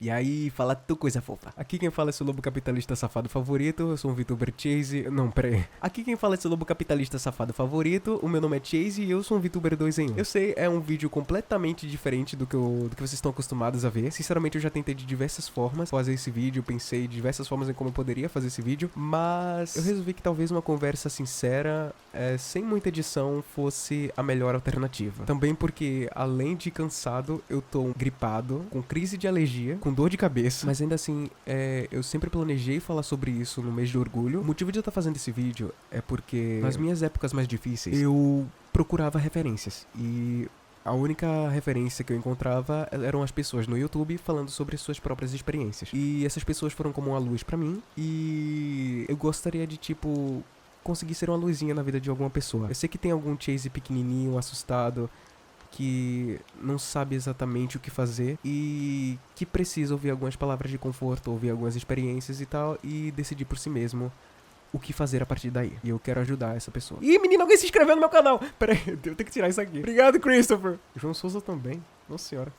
E aí, fala tu coisa fofa. Aqui quem fala é seu lobo capitalista safado favorito, eu sou um VTuber Chase. Não, pera aí. Aqui quem fala é seu lobo capitalista safado favorito, o meu nome é Chase e eu sou um VTuber 2 em 1. Eu sei, é um vídeo completamente diferente do que vocês estão acostumados a ver. Sinceramente, eu já tentei de diversas formas fazer esse vídeo, pensei de diversas formas em como eu poderia fazer esse vídeo, mas eu resolvi que talvez uma conversa sincera, sem muita edição, fosse a melhor alternativa. Também porque, além de cansado, eu tô gripado, com crise de alergia, com dor de cabeça, mas ainda assim, eu sempre planejei falar sobre isso no mês de orgulho. O motivo de eu estar fazendo esse vídeo é porque nas minhas épocas mais difíceis, eu procurava referências e a única referência que eu encontrava eram as pessoas no YouTube falando sobre suas próprias experiências. E essas pessoas foram como uma luz pra mim e eu gostaria de, tipo, conseguir ser uma luzinha na vida de alguma pessoa. Eu sei que tem algum Chase pequenininho, assustado, que não sabe exatamente o que fazer e que precisa ouvir algumas palavras de conforto, ouvir algumas experiências e tal, e decidir por si mesmo o que fazer a partir daí. E eu quero ajudar essa pessoa. Ih, menino, alguém se inscreveu no meu canal! Pera aí, eu tenho que tirar isso aqui. Obrigado, Christopher! João Souza também. Nossa senhora.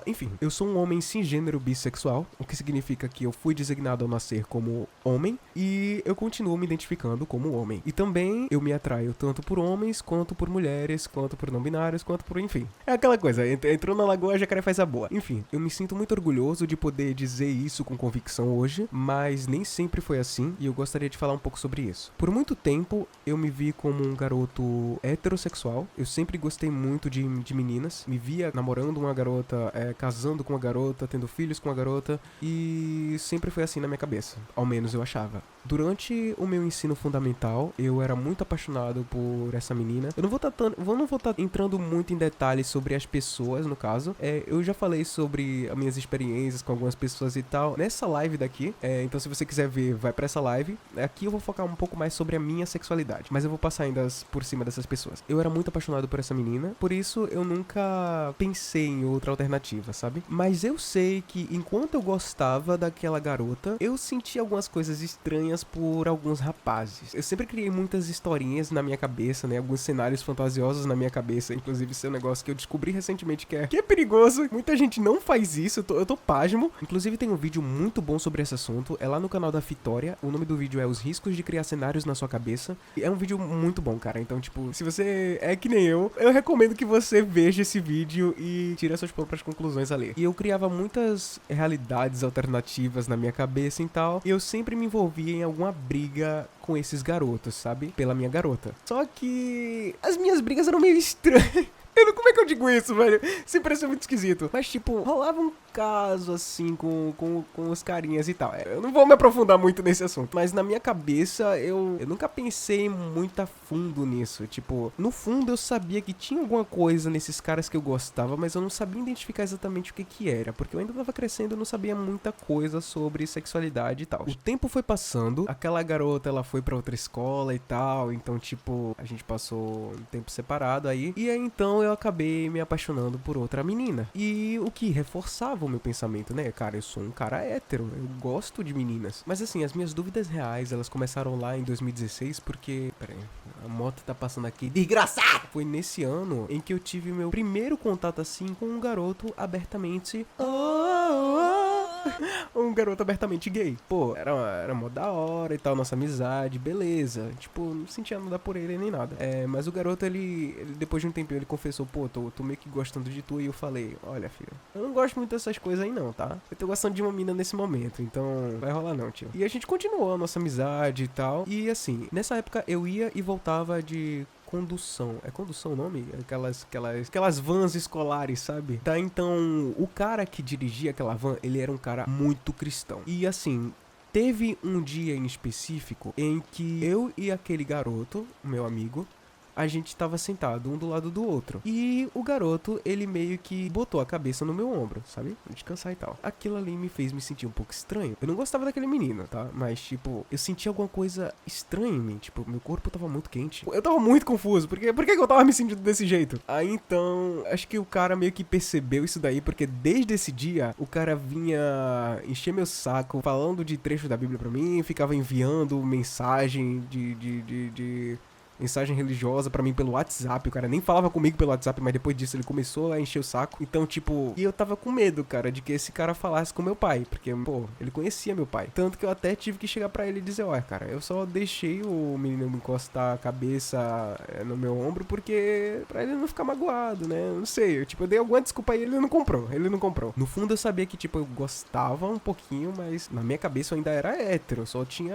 Enfim, eu sou um homem cisgênero bissexual, o que significa que eu fui designado ao nascer como homem e eu continuo me identificando como homem. E também eu me atraio tanto por homens, quanto por mulheres, quanto por não binários, quanto por enfim. É aquela coisa, entrou na lagoa, jacaré faz a boa. Enfim, eu me sinto muito orgulhoso de poder dizer isso com convicção hoje, mas nem sempre foi assim e eu gostaria de falar um pouco sobre isso. Por muito tempo, eu me vi como um garoto heterossexual, eu sempre gostei muito de meninas, me via namorando uma garota, casando com uma garota, tendo filhos com uma garota, e sempre foi assim na minha cabeça, ao menos eu achava. Durante o meu ensino fundamental, eu era muito apaixonado por essa menina. Eu não vou estar entrando muito em detalhes sobre as pessoas, no caso. Eu já falei sobre as minhas experiências com algumas pessoas e tal nessa live daqui. Então se você quiser ver, vai pra essa live. Aqui eu vou focar um pouco mais sobre a minha sexualidade, mas eu vou passar ainda por cima dessas pessoas. Eu era muito apaixonado por essa menina, por isso eu nunca pensei em outra alternativa, sabe? Mas eu sei que enquanto eu gostava daquela garota, eu sentia algumas coisas estranhas por alguns rapazes. Eu sempre criei muitas historinhas na minha cabeça, né? Alguns cenários fantasiosos na minha cabeça. Inclusive, esse é um negócio que eu descobri recentemente que é perigoso. Muita gente não faz isso, eu tô pasmo. Inclusive, tem um vídeo muito bom sobre esse assunto. É lá no canal da Vitória. O nome do vídeo é Os Riscos de Criar Cenários na Sua Cabeça. E é um vídeo muito bom, cara. Então, tipo, se você é que nem eu recomendo que você veja esse vídeo e tire as suas próprias conclusões ali. E eu criava muitas realidades alternativas na minha cabeça e tal. E eu sempre me envolvia em alguma briga com esses garotos, sabe? Pela minha garota. Só que as minhas brigas eram meio estranhas. Como é que eu digo isso, velho? Sempre pareceu muito esquisito. Mas, tipo, rolava um caso, assim, com os carinhas e tal. Eu não vou me aprofundar muito nesse assunto. Mas na minha cabeça, eu nunca pensei muito a fundo nisso. Tipo, no fundo eu sabia que tinha alguma coisa nesses caras que eu gostava, mas eu não sabia identificar exatamente o que era. Porque eu ainda tava crescendo e eu não sabia muita coisa sobre sexualidade e tal. O tempo foi passando, aquela garota, ela foi pra outra escola e tal. Então, tipo, a gente passou um tempo separado aí. E aí, então, eu acabei me apaixonando por outra menina. E o que reforçava o meu pensamento, né? Cara, eu sou um cara hétero, eu gosto de meninas. Mas assim, as minhas dúvidas reais, elas começaram lá em 2016 porque... Pera aí, a moto tá passando aqui. Desgraçado! Foi nesse ano em que eu tive meu primeiro contato assim com um garoto abertamente... um garoto abertamente gay. Pô, era mó da hora e tal, nossa amizade, beleza. Tipo, não sentia nada por ele nem nada. Mas o garoto, ele depois de um tempinho, ele confessou, pô, tô meio que gostando de tu. E eu falei, olha, filho, eu não gosto muito dessas coisas aí não, tá? Eu tô gostando de uma mina nesse momento, então vai rolar não, tio. E a gente continuou a nossa amizade e tal. E assim, nessa época eu ia e voltava de... condução. É condução o nome? Aquelas vans escolares, sabe? Tá, então, o cara que dirigia aquela van, ele era um cara muito cristão. E assim, teve um dia em específico em que eu e aquele garoto, meu amigo, a gente tava sentado um do lado do outro. E o garoto, ele meio que botou a cabeça no meu ombro, sabe? Pra descansar e tal. Aquilo ali me fez me sentir um pouco estranho. Eu não gostava daquele menino, tá? Mas, tipo, eu sentia alguma coisa estranha em mim. Tipo, meu corpo tava muito quente. Eu tava muito confuso. Por que eu tava me sentindo desse jeito? Aí, então, acho que o cara meio que percebeu isso daí. Porque desde esse dia, o cara vinha encher meu saco falando de trechos da Bíblia pra mim. Ficava enviando mensagem de mensagem religiosa pra mim pelo WhatsApp. O cara nem falava comigo pelo WhatsApp, mas depois disso ele começou a encher o saco. Então, tipo, e eu tava com medo, cara, de que esse cara falasse com meu pai, porque, pô, ele conhecia meu pai. Tanto que eu até tive que chegar pra ele e dizer, olha, cara, eu só deixei o menino me encostar a cabeça no meu ombro porque pra ele não ficar magoado, né? Eu não sei, eu dei alguma desculpa e ele não comprou. No fundo eu sabia que, tipo, eu gostava um pouquinho, mas na minha cabeça eu ainda era hétero, só tinha...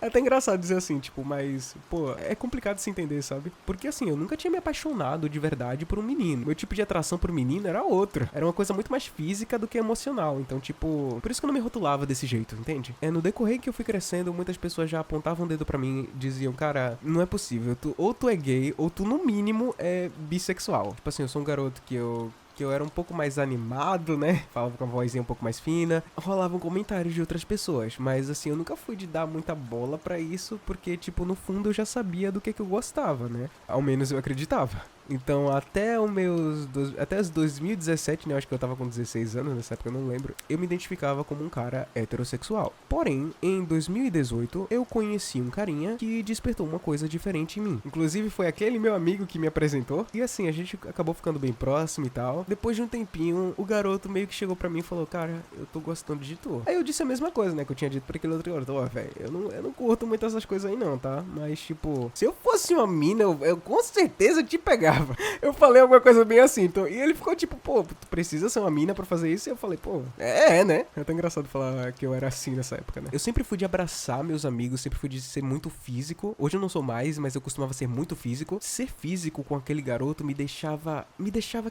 É até engraçado dizer assim, tipo, mas, pô, é complicado se entender, sabe? Porque assim, eu nunca tinha me apaixonado de verdade por um menino. Meu tipo de atração por menino era outro. Era uma coisa muito mais física do que emocional. Então, tipo, por isso que eu não me rotulava desse jeito, entende? No decorrer que eu fui crescendo, muitas pessoas já apontavam o dedo pra mim e diziam, cara, não é possível. Ou tu é gay, ou tu, no mínimo, é bissexual. Tipo assim, eu sou um garoto que eu era um pouco mais animado, né? Falava com a vozinha um pouco mais fina. Rolavam comentários de outras pessoas. Mas, assim, eu nunca fui de dar muita bola pra isso, porque, tipo, no fundo eu já sabia do que eu gostava, né? Ao menos eu acreditava. Então, até os 2017, né? Eu acho que eu tava com 16 anos, nessa época eu não lembro. Eu me identificava como um cara heterossexual. Porém, em 2018, eu conheci um carinha que despertou uma coisa diferente em mim. Inclusive, foi aquele meu amigo que me apresentou. E assim, a gente acabou ficando bem próximo e tal. Depois de um tempinho, o garoto meio que chegou pra mim e falou, cara, eu tô gostando de tu. Aí eu disse a mesma coisa, né? Que eu tinha dito pra aquele outro garoto. Ó, velho, eu não curto muito essas coisas aí não, tá? Mas, tipo, se eu fosse uma mina, eu com certeza te pegava. Eu falei alguma coisa bem assim, então, e ele ficou tipo, pô, tu precisa ser uma mina pra fazer isso? E eu falei, pô, né? É até engraçado falar que eu era assim nessa época, né? Eu sempre fui de abraçar meus amigos, sempre fui de ser muito físico. Hoje eu não sou mais, mas eu costumava ser muito físico. Ser físico com aquele garoto me deixava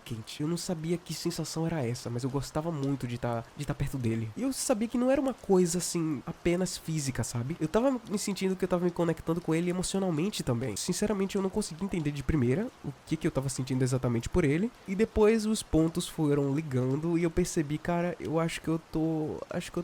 quente. Eu não sabia que sensação era essa, mas eu gostava muito de tá perto dele. E eu sabia que não era uma coisa, assim, apenas física, sabe? Eu tava me sentindo que eu tava me conectando com ele emocionalmente também. Sinceramente, eu não consegui entender de primeira o que eu tava sentindo exatamente por ele. E depois os pontos foram ligando e eu percebi, cara, eu acho que eu tô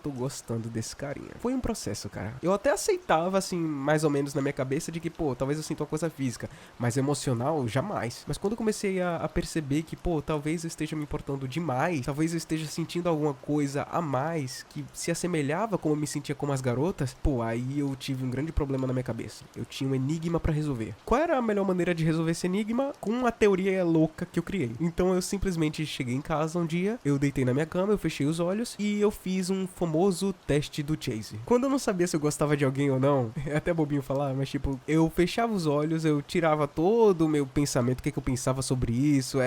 gostando desse carinha. Foi um processo, cara. Eu até aceitava, assim, mais ou menos na minha cabeça de que, pô, talvez eu sinta uma coisa física, mas emocional, jamais. Mas quando eu comecei a perceber que, pô, talvez eu esteja me importando demais, talvez eu esteja sentindo alguma coisa a mais que se assemelhava como eu me sentia com as garotas, pô, aí eu tive um grande problema na minha cabeça. Eu tinha um enigma pra resolver. Qual era a melhor maneira de resolver esse enigma? Com uma teoria louca que eu criei. Então eu simplesmente cheguei em casa um dia, eu deitei na minha cama, eu fechei os olhos e eu fiz um famoso teste do Chase. Quando eu não sabia se eu gostava de alguém ou não, é até bobinho falar, mas tipo, eu fechava os olhos, eu tirava todo o meu pensamento, o que eu pensava sobre isso,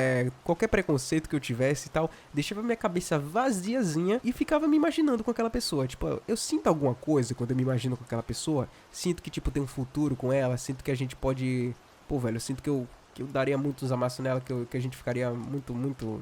qualquer preconceito que eu tivesse e tal, deixava minha cabeça vaziazinha e ficava me imaginando com aquela pessoa. Tipo, eu sinto alguma coisa quando eu me imagino com aquela pessoa, sinto que, tipo, tem um futuro com ela, sinto que a gente pode... Pô, velho, eu sinto que eu daria muitos amassos nela, que a gente ficaria muito, muito...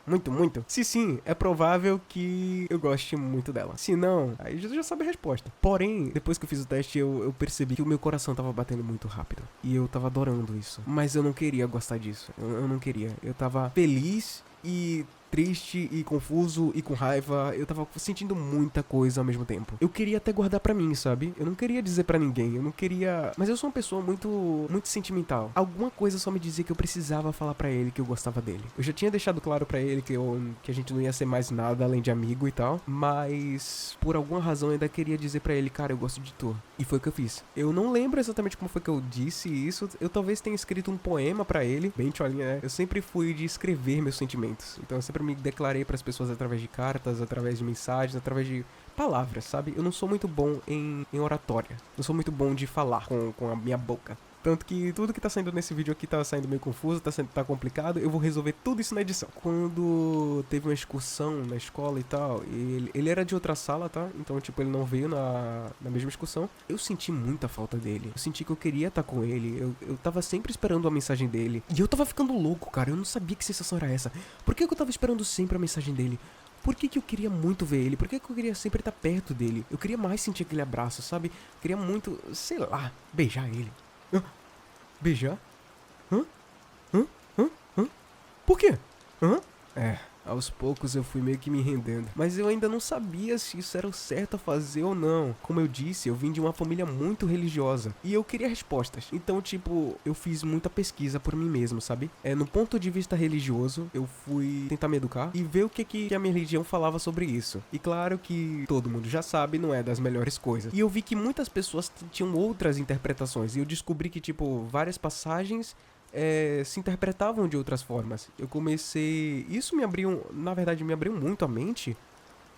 Muito? Se sim, é provável que eu goste muito dela. Se não, aí já sabe a resposta. Porém, depois que eu fiz o teste, eu percebi que o meu coração tava batendo muito rápido. E eu tava adorando isso. Mas eu não queria gostar disso. Eu não queria. Eu tava feliz e triste e confuso e com raiva. Eu tava sentindo muita coisa ao mesmo tempo. Eu queria até guardar pra mim, sabe? Eu não queria dizer pra ninguém. Eu não queria... Mas eu sou uma pessoa muito sentimental. Alguma coisa só me dizia que eu precisava falar pra ele que eu gostava dele. Eu já tinha deixado claro pra ele que a gente não ia ser mais nada além de amigo e tal. Mas por alguma razão eu ainda queria dizer pra ele, cara, eu gosto de tu. E foi o que eu fiz. Eu não lembro exatamente como foi que eu disse isso. Eu talvez tenha escrito um poema pra ele. Bem tcholinha, né? Eu sempre fui de escrever meus sentimentos. Então eu sempre me declarei pras pessoas através de cartas, através de mensagens, através de palavras, sabe? Eu não sou muito bom em oratória. Não sou muito bom de falar com a minha boca. Tanto que tudo que tá saindo nesse vídeo aqui tá saindo meio confuso, tá complicado. Eu vou resolver tudo isso na edição. Quando teve uma excursão na escola e tal, ele era de outra sala, tá? Então, tipo, ele não veio na mesma excursão. Eu senti muita falta dele. Eu senti que eu queria estar com ele. Eu tava sempre esperando a mensagem dele. E eu tava ficando louco, cara. Eu não sabia que sensação era essa. Por que eu tava esperando sempre a mensagem dele? Por que eu queria muito ver ele? Por que eu queria sempre estar perto dele? Eu queria mais sentir aquele abraço, sabe? Eu queria muito, sei lá, beijar ele. Beijar? Hã? Por quê? Aos poucos eu fui meio que me rendendo. Mas eu ainda não sabia se isso era o certo a fazer ou não. Como eu disse, eu vim de uma família muito religiosa. E eu queria respostas. Então, tipo, eu fiz muita pesquisa por mim mesmo, sabe? No ponto de vista religioso, eu fui tentar me educar e ver o que a minha religião falava sobre isso. E claro que todo mundo já sabe, não é das melhores coisas. E eu vi que muitas pessoas tinham outras interpretações. E eu descobri que, tipo, várias passagens se interpretavam de outras formas. Eu comecei... Isso me abriu... Na verdade, me abriu muito a mente.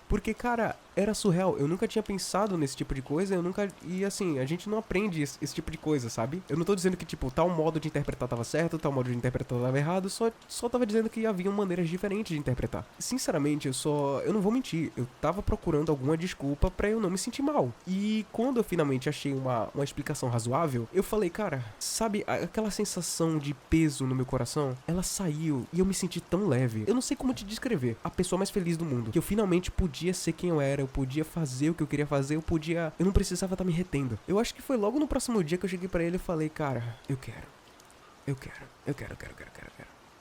Porque, cara, era surreal. Eu nunca tinha pensado nesse tipo de coisa. Eu nunca... E, assim, a gente não aprende esse tipo de coisa, sabe? Eu não tô dizendo que, tipo, tal modo de interpretar tava certo, tal modo de interpretar tava errado. Só tava dizendo que havia maneiras diferentes de interpretar. Sinceramente, eu não vou mentir. Eu tava procurando alguma desculpa pra eu não me sentir mal. E quando eu finalmente achei uma explicação razoável, eu falei, cara, sabe aquela sensação de peso no meu coração? Ela saiu e eu me senti tão leve. Eu não sei como te descrever. A pessoa mais feliz do mundo. Que eu finalmente podia ser quem eu era, eu podia fazer o que eu queria fazer, eu não precisava estar me retendo. Eu acho que foi logo no próximo dia que eu cheguei pra ele e falei, cara, eu quero.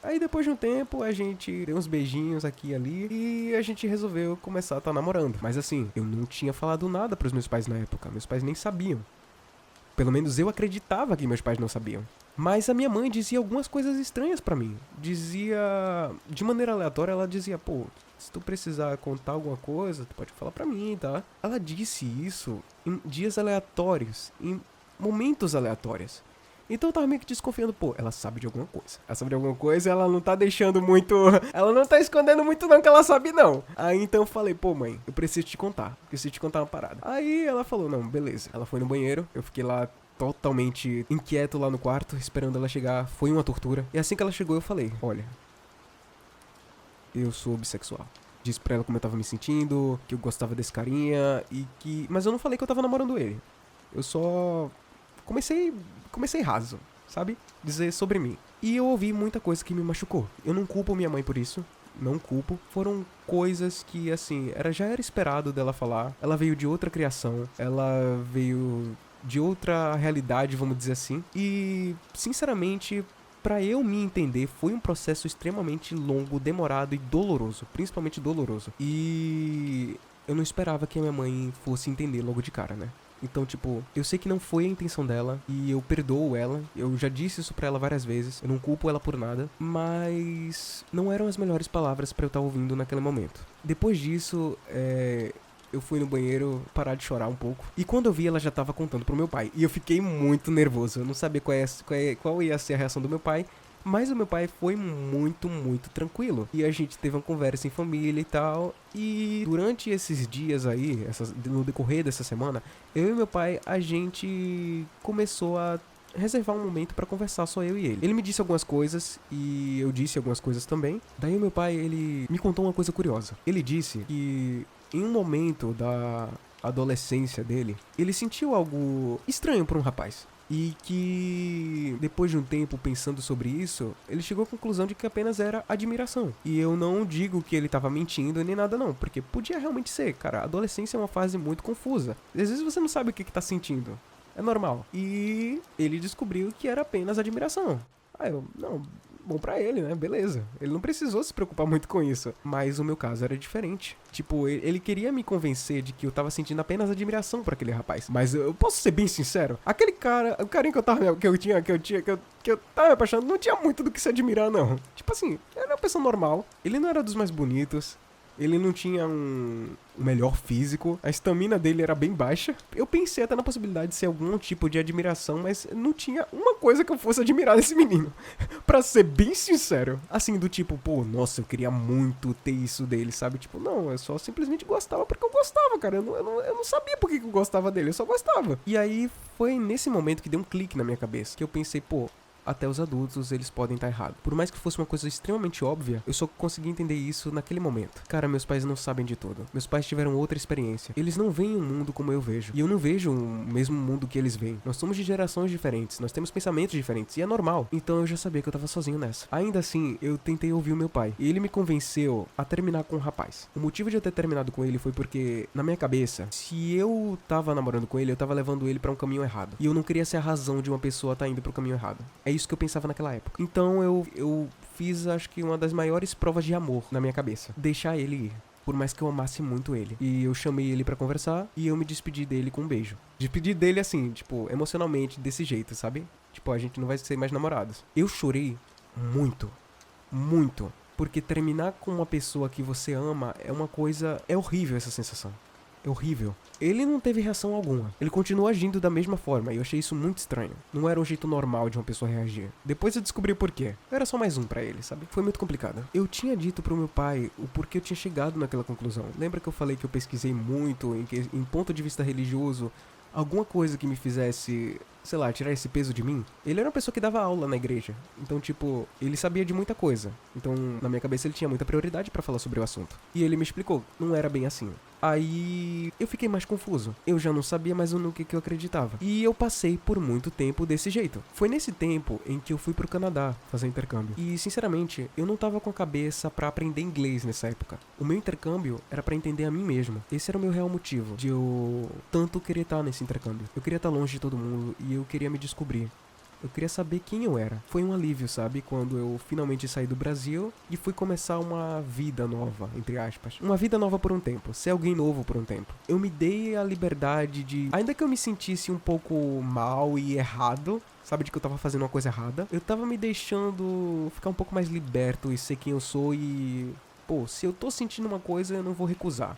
Aí depois de um tempo a gente deu uns beijinhos aqui e ali e a gente resolveu começar a estar namorando. Mas assim, eu não tinha falado nada pros meus pais na época, meus pais nem sabiam. Pelo menos eu acreditava que meus pais não sabiam. Mas a minha mãe dizia algumas coisas estranhas pra mim. Dizia, de maneira aleatória, ela dizia, pô, se tu precisar contar alguma coisa, tu pode falar pra mim, tá? Ela disse isso em dias aleatórios, em momentos aleatórios. Então eu tava meio que desconfiando, pô, ela sabe de alguma coisa. Ela sabe de alguma coisa e ela não tá deixando muito... Ela não tá escondendo muito não que ela sabe não. Aí então eu falei, pô mãe, eu preciso te contar uma parada. Aí ela falou, não, beleza. Ela foi no banheiro, eu fiquei lá totalmente inquieto lá no quarto, esperando ela chegar. Foi uma tortura. E assim que ela chegou eu falei, olha, eu sou bissexual. Disse pra ela como eu tava me sentindo, que eu gostava desse carinha e que... Mas eu não falei que eu tava namorando ele. Eu só... Comecei raso, sabe? Dizer sobre mim. E eu ouvi muita coisa que me machucou. Eu não culpo minha mãe por isso. Não culpo. Foram coisas que, assim, já era esperado dela falar. Ela veio de outra criação. Ela veio de outra realidade, vamos dizer assim. E, sinceramente, pra eu me entender, foi um processo extremamente longo, demorado e doloroso. Principalmente doloroso. E eu não esperava que a minha mãe fosse entender logo de cara, né? Então, tipo, eu sei que não foi a intenção dela e eu perdoo ela. Eu já disse isso pra ela várias vezes. Eu não culpo ela por nada. Mas não eram as melhores palavras pra eu estar ouvindo naquele momento. Depois disso, eu fui no banheiro parar de chorar um pouco. E quando eu vi, ela já tava contando pro meu pai. E eu fiquei muito nervoso. Eu não sabia qual ia ser a reação do meu pai. Mas o meu pai foi muito, muito tranquilo. E a gente teve uma conversa em família e tal. E durante esses dias aí, no decorrer dessa semana, eu e meu pai, a gente começou a reservar um momento pra conversar, só eu e ele. Ele me disse algumas coisas e eu disse algumas coisas também. Daí o meu pai, ele me contou uma coisa curiosa. Ele disse que em um momento da adolescência dele, ele sentiu algo estranho por um rapaz. E que, depois de um tempo pensando sobre isso, ele chegou à conclusão de que apenas era admiração. E eu não digo que ele tava mentindo nem nada não, porque podia realmente ser, cara. A adolescência é uma fase muito confusa. Às vezes você não sabe o que tá sentindo. É normal. E ele descobriu que era apenas admiração. Aí eu, não... Bom pra ele, né? Beleza. Ele não precisou se preocupar muito com isso. Mas o meu caso era diferente. Tipo, ele queria me convencer de que eu tava sentindo apenas admiração por aquele rapaz. Mas eu posso ser bem sincero? Aquele cara, o carinho que eu tava me apaixonando, não tinha muito do que se admirar, não. Tipo assim, era uma pessoa normal. Ele não era dos mais bonitos. Ele não tinha um melhor físico. A estamina dele era bem baixa. Eu pensei até na possibilidade de ser algum tipo de admiração, mas não tinha uma coisa que eu fosse admirar desse menino. Pra ser bem sincero. Assim, do tipo, pô, nossa, eu queria muito ter isso dele, sabe? Tipo, não, eu só simplesmente gostava porque eu gostava, cara. Eu não sabia por que eu gostava dele, eu só gostava. E aí, foi nesse momento que deu um clique na minha cabeça. Que eu pensei, pô... Até os adultos, eles podem estar errados. Por mais que fosse uma coisa extremamente óbvia, eu só consegui entender isso naquele momento. Cara, meus pais não sabem de tudo. Meus pais tiveram outra experiência. Eles não veem o mundo como eu vejo. E eu não vejo o mesmo mundo que eles veem. Nós somos de gerações diferentes. Nós temos pensamentos diferentes. E é normal. Então eu já sabia que eu tava sozinho nessa. Ainda assim, eu tentei ouvir o meu pai. E ele me convenceu a terminar com um rapaz. O motivo de eu ter terminado com ele foi porque, na minha cabeça, se eu tava namorando com ele, eu tava levando ele pra um caminho errado. E eu não queria ser a razão de uma pessoa tá indo pro caminho errado. É isso que eu pensava naquela época. Então eu fiz, acho que uma das maiores provas de amor na minha cabeça. Deixar ele ir. Por mais que eu amasse muito ele. E eu chamei ele pra conversar e eu me despedi dele com um beijo. Despedi dele assim, tipo, emocionalmente, desse jeito, sabe? Tipo, a gente não vai ser mais namorados. Eu chorei muito. Muito. Porque terminar com uma pessoa que você ama é uma coisa... É horrível essa sensação. É horrível. Ele não teve reação alguma. Ele continuou agindo da mesma forma e eu achei isso muito estranho. Não era um jeito normal de uma pessoa reagir. Depois eu descobri o porquê. Eu era só mais um pra ele, sabe? Foi muito complicado. Eu tinha dito pro meu pai o porquê eu tinha chegado naquela conclusão. Lembra que eu falei que eu pesquisei muito em ponto de vista religioso? Alguma coisa que me fizesse, sei lá, tirar esse peso de mim. Ele era uma pessoa que dava aula na igreja. Então, tipo, ele sabia de muita coisa. Então, na minha cabeça, ele tinha muita prioridade pra falar sobre o assunto. E ele me explicou, não era bem assim. Aí, eu fiquei mais confuso. Eu já não sabia mais no que eu acreditava. E eu passei por muito tempo desse jeito. Foi nesse tempo em que eu fui pro Canadá fazer intercâmbio. E, sinceramente, eu não tava com a cabeça pra aprender inglês nessa época. O meu intercâmbio era pra entender a mim mesmo. Esse era o meu real motivo de eu tanto querer estar nesse intercâmbio. Eu queria estar longe de todo mundo e eu queria me descobrir. Eu queria saber quem eu era. Foi um alívio, sabe? Quando eu finalmente saí do Brasil e fui começar uma vida nova, entre aspas. Uma vida nova por um tempo. Ser alguém novo por um tempo. Eu me dei a liberdade de... Ainda que eu me sentisse um pouco mal e errado, sabe? De que eu tava fazendo uma coisa errada. Eu tava me deixando ficar um pouco mais liberto e ser quem eu sou e... Pô, se eu tô sentindo uma coisa, eu não vou recusar.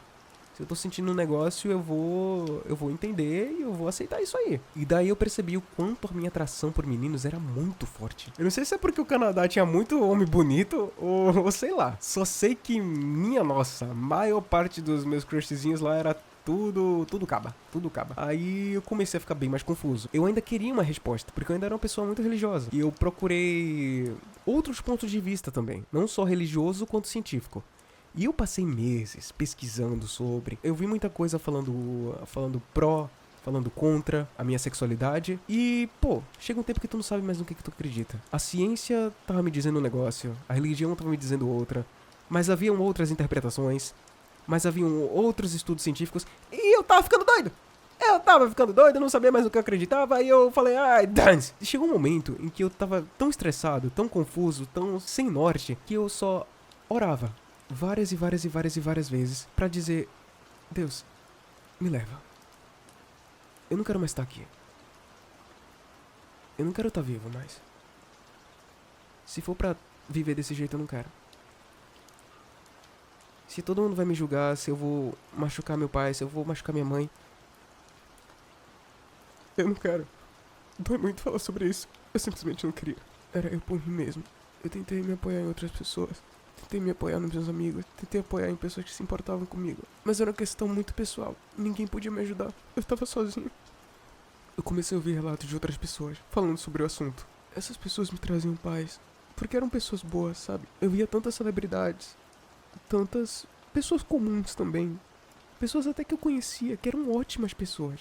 Se eu tô sentindo um negócio, eu vou entender e eu vou aceitar isso aí. E daí eu percebi o quanto a minha atração por meninos era muito forte. Eu não sei se é porque o Canadá tinha muito homem bonito ou sei lá. Só sei que, minha nossa, a maior parte dos meus crushzinhos lá era tudo caba. Aí eu comecei a ficar bem mais confuso. Eu ainda queria uma resposta, porque eu ainda era uma pessoa muito religiosa. E eu procurei outros pontos de vista também. Não só religioso, quanto científico. E eu passei meses pesquisando sobre. Eu vi muita coisa falando pró, falando contra a minha sexualidade. E, pô, chega um tempo que tu não sabe mais no que tu acredita. A ciência tava me dizendo um negócio, a religião tava me dizendo outra. Mas haviam outras interpretações. Mas haviam outros estudos científicos. E eu tava ficando doido! Eu não sabia mais no que eu acreditava. Aí eu falei, ai, dance! E chegou um momento em que eu tava tão estressado, tão confuso, tão sem norte, que eu só orava. Várias vezes pra dizer, Deus, me leva. Eu não quero mais estar aqui. Eu não quero estar vivo mais. Se for pra viver desse jeito, eu não quero. Se todo mundo vai me julgar, se eu vou machucar meu pai, se eu vou machucar minha mãe, eu não quero. Dói muito falar sobre isso. Eu simplesmente não queria. Era eu por mim mesmo. Eu tentei me apoiar em outras pessoas. Tentei me apoiar nos meus amigos, tentei apoiar em pessoas que se importavam comigo. Mas era uma questão muito pessoal, ninguém podia me ajudar, eu estava sozinho. Eu comecei a ouvir relatos de outras pessoas, falando sobre o assunto. Essas pessoas me traziam paz, porque eram pessoas boas, sabe? Eu via tantas celebridades, tantas pessoas comuns também. Pessoas até que eu conhecia, que eram ótimas pessoas.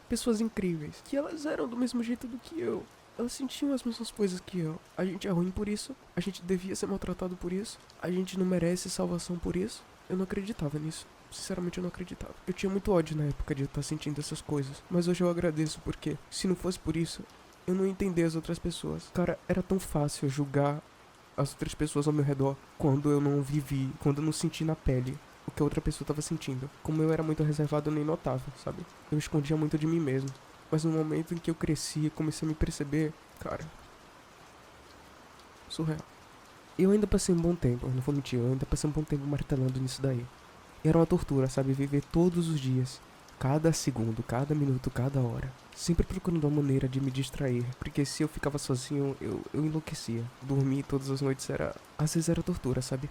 Pessoas incríveis, que elas eram do mesmo jeito do que eu. Elas sentiam as mesmas coisas que eu. A gente é ruim por isso. A gente devia ser maltratado por isso. A gente não merece salvação por isso. Eu não acreditava nisso. Sinceramente, eu não acreditava. Eu tinha muito ódio na época de eu estar sentindo essas coisas. Mas hoje eu agradeço porque, se não fosse por isso, eu não entendia as outras pessoas. Cara, era tão fácil julgar as outras pessoas ao meu redor quando eu não vivi, quando eu não senti na pele o que a outra pessoa estava sentindo. Como eu era muito reservado, eu nem notava, sabe? Eu escondia muito de mim mesmo. Mas no momento em que eu cresci e comecei a me perceber, cara, surreal. Eu ainda passei um bom tempo, não vou mentir, eu ainda passei um bom tempo martelando nisso daí. E era uma tortura, sabe? Viver todos os dias, cada segundo, cada minuto, cada hora. Sempre procurando uma maneira de me distrair, porque se eu ficava sozinho, eu enlouquecia. Dormir todas as noites era... Às vezes era tortura, sabe?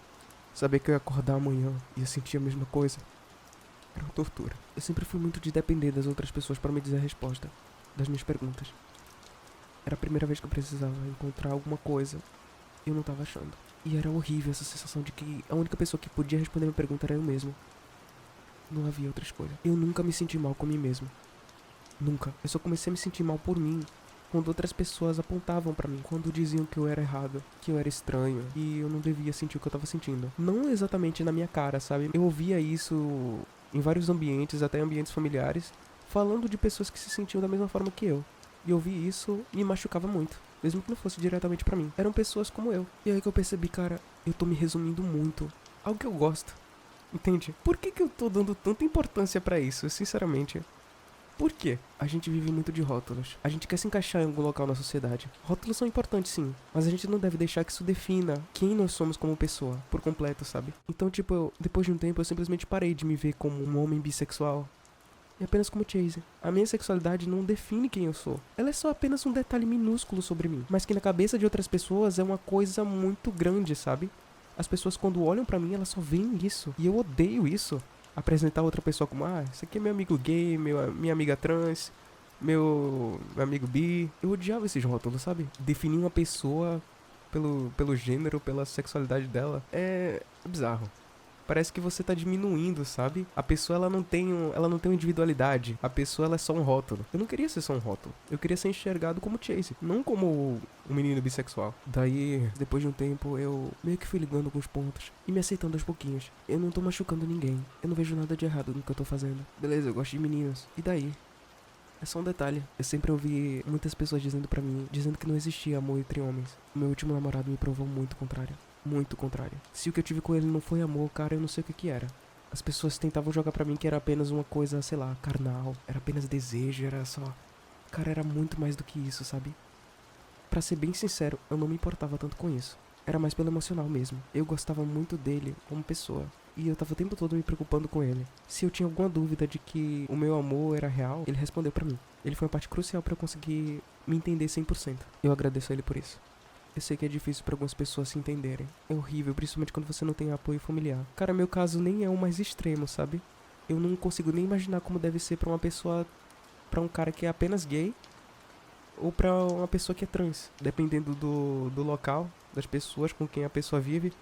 Saber que eu ia acordar amanhã e ia sentir a mesma coisa. Era uma tortura. Eu sempre fui muito de depender das outras pessoas para me dizer a resposta das minhas perguntas. Era a primeira vez que eu precisava encontrar alguma coisa e eu não tava achando. E era horrível essa sensação de que a única pessoa que podia responder a minha pergunta era eu mesmo. Não havia outra escolha. Eu nunca me senti mal com mim mesmo. Nunca. Eu só comecei a me sentir mal por mim quando outras pessoas apontavam pra mim, quando diziam que eu era errado, que eu era estranho e eu não devia sentir o que eu tava sentindo. Não exatamente na minha cara, sabe? Eu ouvia isso em vários ambientes, até ambientes familiares, falando de pessoas que se sentiam da mesma forma que eu. E ouvir isso me machucava muito. mesmo que não fosse diretamente pra mim. Eram pessoas como eu. E aí que eu percebi, cara, eu tô me resumindo muito ao que eu gosto. Entende? Por que eu tô dando tanta importância pra isso, sinceramente? Por quê? A gente vive muito de rótulos. A gente quer se encaixar em algum local na sociedade. Rótulos são importantes, sim. Mas a gente não deve deixar que isso defina quem nós somos como pessoa, por completo, sabe? Então, tipo, depois de um tempo, eu simplesmente parei de me ver como um homem bissexual. E apenas como Chase. A minha sexualidade não define quem eu sou. Ela é só apenas um detalhe minúsculo sobre mim. Mas que na cabeça de outras pessoas é uma coisa muito grande, sabe? As pessoas quando olham pra mim, elas só veem isso. E eu odeio isso. Apresentar outra pessoa como, esse aqui é meu amigo gay, minha amiga trans, meu amigo bi. Eu odiava esses rótulos, sabe? Definir uma pessoa pelo gênero, pela sexualidade dela é bizarro. Parece que você tá diminuindo, sabe? A pessoa, ela não tem uma individualidade. A pessoa, ela é só um rótulo. Eu não queria ser só um rótulo. Eu queria ser enxergado como Chase, não como um menino bissexual. Daí, depois de um tempo, eu meio que fui ligando com os pontos e me aceitando aos pouquinhos. Eu não tô machucando ninguém. Eu não vejo nada de errado no que eu tô fazendo. Beleza, eu gosto de meninos. E daí? É só um detalhe. Eu sempre ouvi muitas pessoas dizendo pra mim, dizendo que não existia amor entre homens. O meu último namorado me provou muito o contrário. Muito contrário. Se o que eu tive com ele não foi amor, cara, eu não sei o que era. As pessoas tentavam jogar pra mim que era apenas uma coisa, sei lá, carnal. Era apenas desejo, era só... Cara, era muito mais do que isso, sabe? Pra ser bem sincero, eu não me importava tanto com isso. Era mais pelo emocional mesmo. Eu gostava muito dele como pessoa. E eu tava o tempo todo me preocupando com ele. Se eu tinha alguma dúvida de que o meu amor era real, ele respondeu pra mim. Ele foi uma parte crucial pra eu conseguir me entender 100%. Eu agradeço a ele por isso. Eu sei que é difícil pra algumas pessoas se entenderem. É horrível, principalmente quando você não tem apoio familiar. Cara, meu caso nem é o mais extremo, sabe? Eu não consigo nem imaginar como deve ser pra uma pessoa... Pra um cara que é apenas gay... Ou pra uma pessoa que é trans. Dependendo do local, das pessoas com quem a pessoa vive...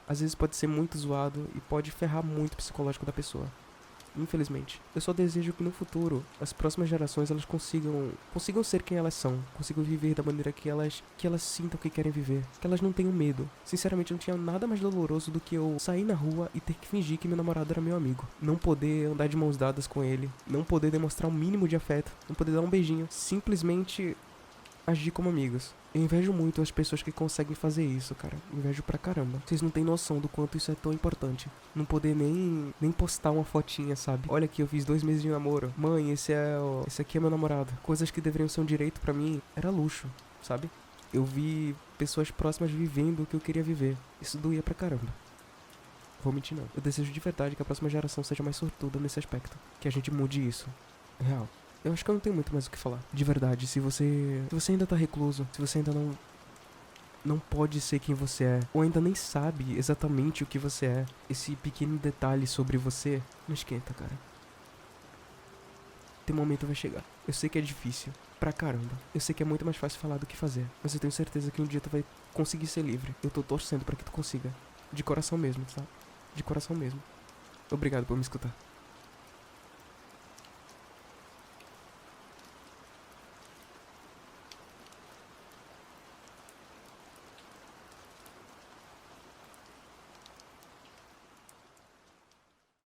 Às vezes pode ser muito zoado e pode ferrar muito o psicológico da pessoa. Infelizmente. Eu só desejo que no futuro, as próximas gerações, elas consigam ser quem elas são. Consigam viver da maneira que elas sintam que querem viver. Que elas não tenham medo. Sinceramente, não tinha nada mais doloroso do que eu sair na rua e ter que fingir que meu namorado era meu amigo. Não poder andar de mãos dadas com ele. Não poder demonstrar um mínimo de afeto. Não poder dar um beijinho. Simplesmente agir como amigos. Eu invejo muito as pessoas que conseguem fazer isso, cara. Invejo pra caramba. Vocês não têm noção do quanto isso é tão importante. Não poder nem postar uma fotinha, sabe? Olha aqui, eu fiz 2 meses de namoro. Mãe, esse aqui é meu namorado. Coisas que deveriam ser um direito pra mim, era luxo, sabe? Eu vi pessoas próximas vivendo o que eu queria viver. Isso doía pra caramba. Vou mentir não. Eu desejo de verdade que a próxima geração seja mais sortuda nesse aspecto. Que a gente mude isso. Real. Eu acho que eu não tenho muito mais o que falar. De verdade, se você ainda tá recluso, se você ainda não pode ser quem você é, ou ainda nem sabe exatamente o que você é, esse pequeno detalhe sobre você, não esquenta, cara. Teu momento vai chegar. Eu sei que é difícil, pra caramba. Eu sei que é muito mais fácil falar do que fazer, mas eu tenho certeza que um dia tu vai conseguir ser livre. Eu tô torcendo pra que tu consiga. De coração mesmo, tá? De coração mesmo. Obrigado por me escutar.